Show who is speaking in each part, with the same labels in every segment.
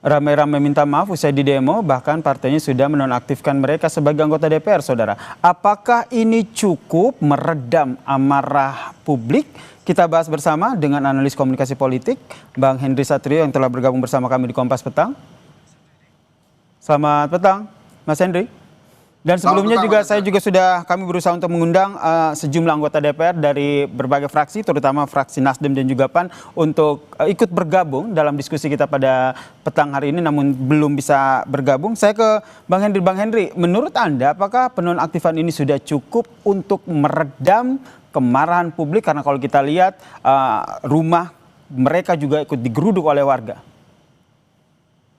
Speaker 1: Ramai-ramai minta maaf usai di demo, bahkan partainya sudah menonaktifkan mereka sebagai anggota DPR, saudara. Apakah ini cukup meredam amarah publik? Kita bahas bersama dengan analis komunikasi politik, Bang Henry Satrio yang telah bergabung bersama kami di Kompas Petang. Selamat petang, Mas Henry. Dan sebelumnya juga kami berusaha untuk mengundang sejumlah anggota DPR dari berbagai fraksi, terutama fraksi Nasdem dan juga PAN untuk ikut bergabung dalam diskusi kita pada petang hari ini, namun belum bisa bergabung. Saya ke Bang Henry. Bang Henry, menurut Anda apakah penonaktifan ini sudah cukup untuk meredam kemarahan publik? Karena kalau kita lihat rumah mereka juga ikut digeruduk oleh warga.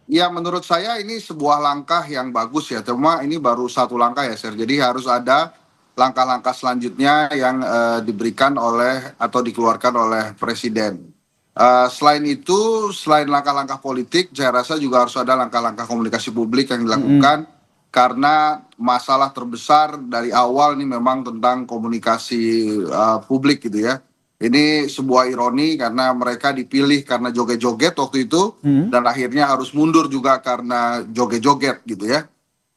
Speaker 2: Ya, menurut saya ini sebuah langkah yang bagus ya. Cuma ini baru satu langkah ya, Sir. Jadi harus ada langkah-langkah selanjutnya yang diberikan oleh atau dikeluarkan oleh Presiden. Selain itu, selain langkah-langkah politik, saya rasa juga harus ada langkah-langkah komunikasi publik yang dilakukan. Karena masalah terbesar dari awal ini memang tentang komunikasi publik gitu ya. Ini sebuah ironi karena mereka dipilih karena joget-joget waktu itu dan akhirnya harus mundur juga karena joget-joget gitu ya.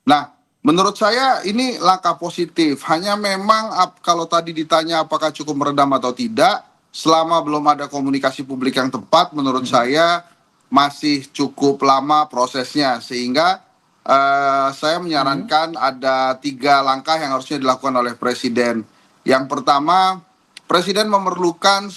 Speaker 2: Nah, menurut saya ini langkah positif. Hanya memang kalau tadi ditanya apakah cukup meredam atau tidak, selama belum ada komunikasi publik yang tepat, menurut saya masih cukup lama prosesnya. Sehingga saya menyarankan ada 3 langkah yang harusnya dilakukan oleh Presiden. Yang pertama, Presiden memerlukan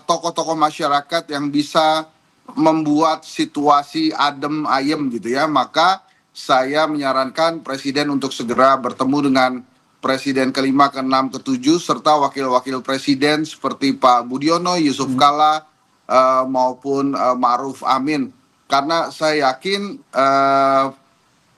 Speaker 2: tokoh-tokoh masyarakat yang bisa membuat situasi adem ayem gitu ya. Maka saya menyarankan Presiden untuk segera bertemu dengan Presiden ke-5, ke-6, ke-7 serta wakil-wakil Presiden seperti Pak Budiono, Yusuf Kala maupun Ma'ruf Amin. Karena saya yakin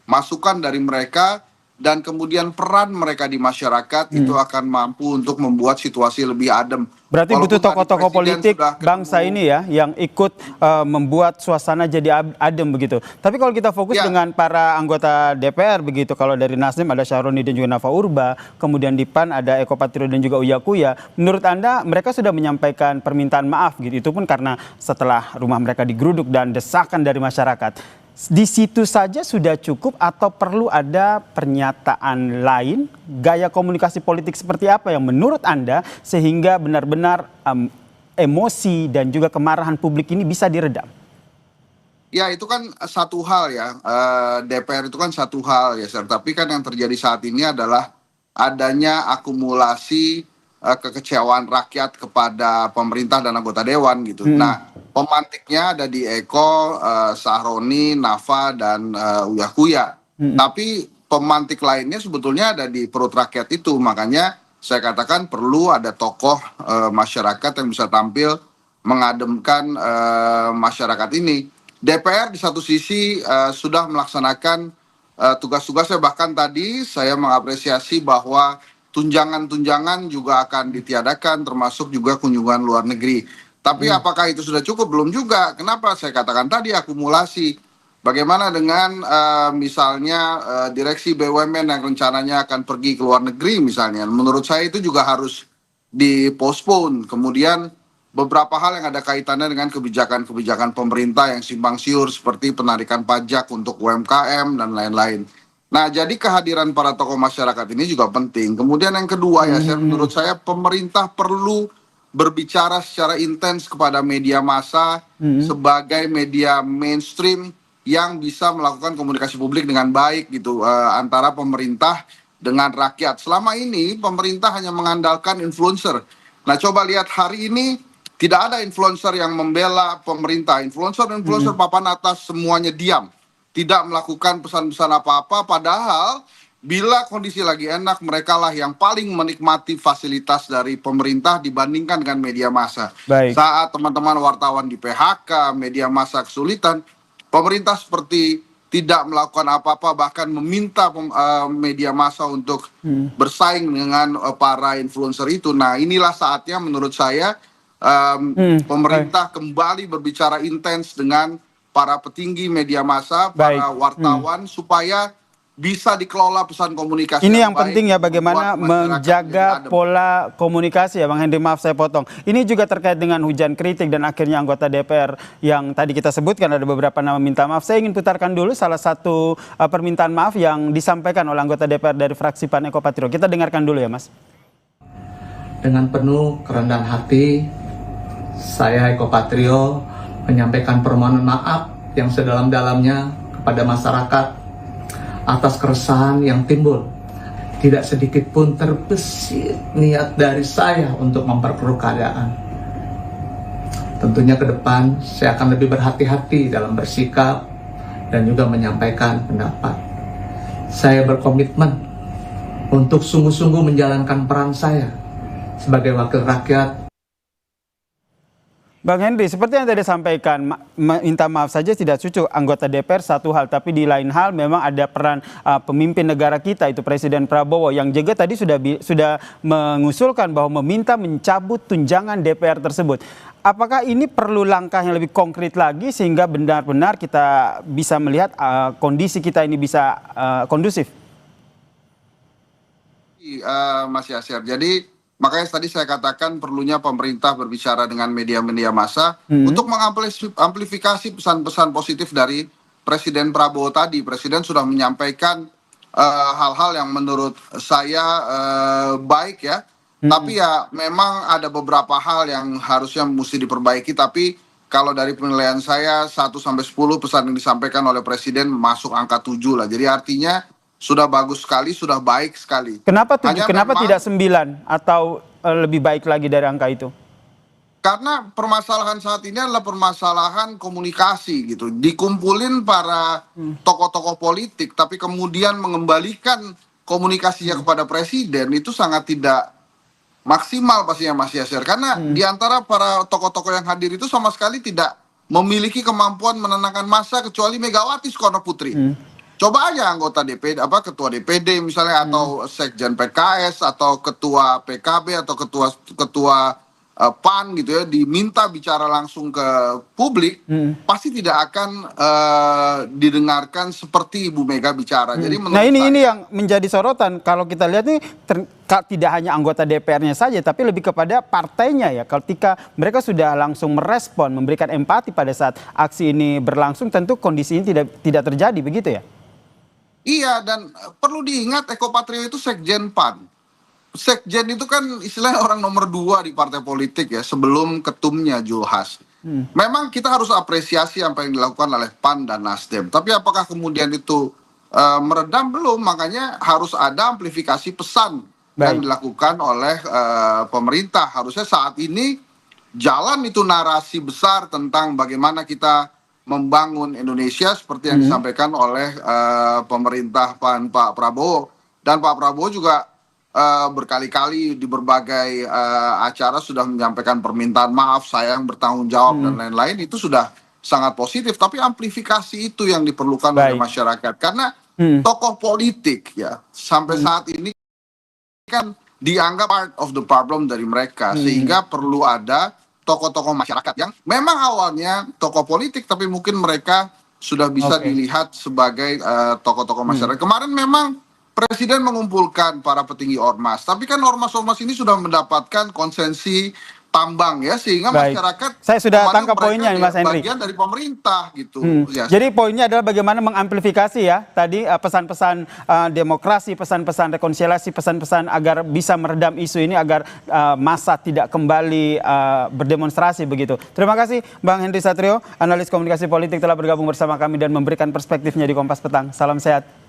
Speaker 2: masukan dari mereka dan kemudian peran mereka di masyarakat itu akan mampu untuk membuat situasi lebih adem.
Speaker 1: Berarti butuh tokoh-tokoh politik bangsa ini ya yang ikut membuat suasana jadi adem begitu. Tapi kalau kita fokus dengan para anggota DPR begitu, kalau dari Nasdem ada Syahroni dan juga Nafa Urba, kemudian di PAN ada Eko Patrio dan juga Uya Kuya. Menurut Anda mereka sudah menyampaikan permintaan maaf gitu? Itu pun karena setelah rumah mereka digeruduk dan desakan dari masyarakat. Di situ saja sudah cukup atau perlu ada pernyataan lain, gaya komunikasi politik seperti apa yang menurut Anda sehingga benar-benar emosi dan juga kemarahan publik ini bisa diredam?
Speaker 2: Ya, itu kan satu hal ya, DPR itu kan satu hal ya, Sir. Tapi kan yang terjadi saat ini adalah adanya akumulasi kekecewaan rakyat kepada pemerintah dan anggota dewan gitu. Nah, pemantiknya ada di Eko, Syahroni, Nafa, dan Uya Kuya. Tapi pemantik lainnya sebetulnya ada di perut rakyat itu. Makanya saya katakan perlu ada tokoh masyarakat yang bisa tampil mengademkan masyarakat ini. DPR di satu sisi sudah melaksanakan tugas-tugasnya. Bahkan tadi saya mengapresiasi bahwa tunjangan-tunjangan juga akan ditiadakan, termasuk juga kunjungan luar negeri. Tapi apakah itu sudah cukup? Belum juga. Kenapa? Saya katakan tadi akumulasi. Bagaimana dengan misalnya direksi BUMN yang rencananya akan pergi ke luar negeri misalnya. Menurut saya itu juga harus dipostpone. Kemudian beberapa hal yang ada kaitannya dengan kebijakan-kebijakan pemerintah yang simpang siur seperti penarikan pajak untuk UMKM dan lain-lain. Nah, jadi kehadiran para tokoh masyarakat ini juga penting. Kemudian yang kedua ya, menurut saya pemerintah perlu berbicara secara intens kepada media massa sebagai media mainstream yang bisa melakukan komunikasi publik dengan baik gitu antara pemerintah dengan rakyat. Selama ini pemerintah hanya mengandalkan influencer. Nah, coba lihat hari ini tidak ada influencer yang membela pemerintah. Influencer papan atas semuanya diam. Tidak melakukan pesan-pesan apa-apa, padahal bila kondisi lagi enak, mereka lah yang paling menikmati fasilitas dari pemerintah dibandingkan dengan media massa. Saat teman-teman wartawan di PHK, media massa kesulitan, pemerintah seperti tidak melakukan apa-apa, bahkan meminta media massa untuk bersaing dengan para influencer itu. Nah, inilah saatnya menurut saya pemerintah kembali berbicara intens dengan para petinggi media massa, para wartawan, supaya bisa dikelola pesan komunikasi
Speaker 1: Ini yang
Speaker 2: baik,
Speaker 1: penting ya, bagaimana
Speaker 2: membuat masyarakat menjadi
Speaker 1: menjaga
Speaker 2: adem.
Speaker 1: pola komunikasi ya Bang Henry, maaf saya potong. Ini juga terkait dengan hujan kritik dan akhirnya anggota DPR yang tadi kita sebutkan ada beberapa nama minta maaf. Saya ingin putarkan dulu salah satu permintaan maaf yang disampaikan oleh anggota DPR dari fraksi PAN Eko Patrio. Kita dengarkan dulu ya Mas.
Speaker 3: Dengan penuh kerendahan hati, saya Eko Patrio menyampaikan permohonan maaf yang sedalam-dalamnya kepada masyarakat atas keresahan yang timbul. Tidak sedikit pun terbesit niat dari saya untuk memperkeruh keadaan. Tentunya ke depan saya akan lebih berhati-hati dalam bersikap dan juga menyampaikan pendapat. Saya berkomitmen untuk sungguh-sungguh menjalankan peran saya sebagai wakil rakyat.
Speaker 1: Bang Henry, seperti yang tadi sampaikan, minta maaf saja tidak cukup anggota DPR satu hal, tapi di lain hal memang ada peran pemimpin negara kita, itu Presiden Prabowo, yang juga tadi sudah mengusulkan bahwa meminta mencabut tunjangan DPR tersebut. Apakah ini perlu langkah yang lebih konkret lagi sehingga benar-benar kita bisa melihat kondisi kita ini bisa kondusif?
Speaker 2: Mas Yasir, jadi makanya tadi saya katakan perlunya pemerintah berbicara dengan media-media massa untuk mengamplifikasi pesan-pesan positif dari Presiden Prabowo tadi. Presiden sudah menyampaikan hal-hal yang menurut saya baik ya. Tapi ya memang ada beberapa hal yang harusnya mesti diperbaiki. Tapi kalau dari penilaian saya 1-10 pesan yang disampaikan oleh Presiden masuk angka 7 lah. Jadi artinya sudah bagus sekali, sudah baik sekali.
Speaker 1: Kenapa 7? Kenapa
Speaker 2: memang,
Speaker 1: tidak 9 atau lebih baik lagi dari angka itu?
Speaker 2: Karena permasalahan saat ini adalah permasalahan komunikasi gitu. Dikumpulin para tokoh-tokoh politik, tapi kemudian mengembalikan komunikasinya kepada Presiden itu sangat tidak maksimal pastinya Mas Yasir. Karena di antara para tokoh-tokoh yang hadir itu sama sekali tidak memiliki kemampuan menenangkan massa kecuali Megawati Soekarno Putri. Coba aja anggota DPD, ketua DPD misalnya, atau sekjen PKS, atau ketua PKB, atau ketua PAN gitu ya, diminta bicara langsung ke publik, pasti tidak akan didengarkan seperti Ibu Mega bicara. Jadi menurut
Speaker 1: ini
Speaker 2: saya,
Speaker 1: yang menjadi sorotan kalau kita lihat nih tidak hanya anggota DPR-nya saja, tapi lebih kepada partainya ya. Ketika mereka sudah langsung merespon, memberikan empati pada saat aksi ini berlangsung, tentu kondisi ini tidak terjadi, begitu ya?
Speaker 2: iya, dan perlu diingat Eko Patrio itu sekjen PAN. Sekjen itu kan istilahnya orang nomor 2 di partai politik ya, sebelum ketumnya Julhas. Memang kita harus apresiasi apa yang dilakukan oleh PAN dan Nasdem. Tapi apakah kemudian itu meredam? Belum, makanya harus ada amplifikasi pesan yang dilakukan oleh pemerintah. Harusnya saat ini jalan itu narasi besar tentang bagaimana kita membangun Indonesia seperti yang disampaikan oleh pemerintah Pak Prabowo. Dan Pak Prabowo juga berkali-kali di berbagai acara sudah menyampaikan permintaan maaf, sayang, bertanggung jawab dan lain-lain. Itu sudah sangat positif, tapi amplifikasi itu yang diperlukan oleh masyarakat. Karena tokoh politik ya sampai saat ini kan dianggap part of the problem dari mereka, sehingga perlu ada tokoh-tokoh masyarakat yang memang awalnya tokoh politik, tapi mungkin mereka sudah bisa dilihat sebagai tokoh-tokoh masyarakat. Kemarin memang Presiden mengumpulkan para petinggi ormas, tapi kan ormas-ormas ini sudah mendapatkan konsensi tambang ya, sehingga masyarakat,
Speaker 1: saya sudah tangkap poinnya Mas Henry,
Speaker 2: bagian dari pemerintah gitu.
Speaker 1: Jadi poinnya adalah bagaimana mengamplifikasi ya tadi pesan-pesan demokrasi, pesan-pesan rekonsiliasi, pesan-pesan agar bisa meredam isu ini, agar massa tidak kembali berdemonstrasi begitu. Terima kasih Bang Henry Satrio, analis komunikasi politik, telah bergabung bersama kami dan memberikan perspektifnya di Kompas Petang. Salam sehat.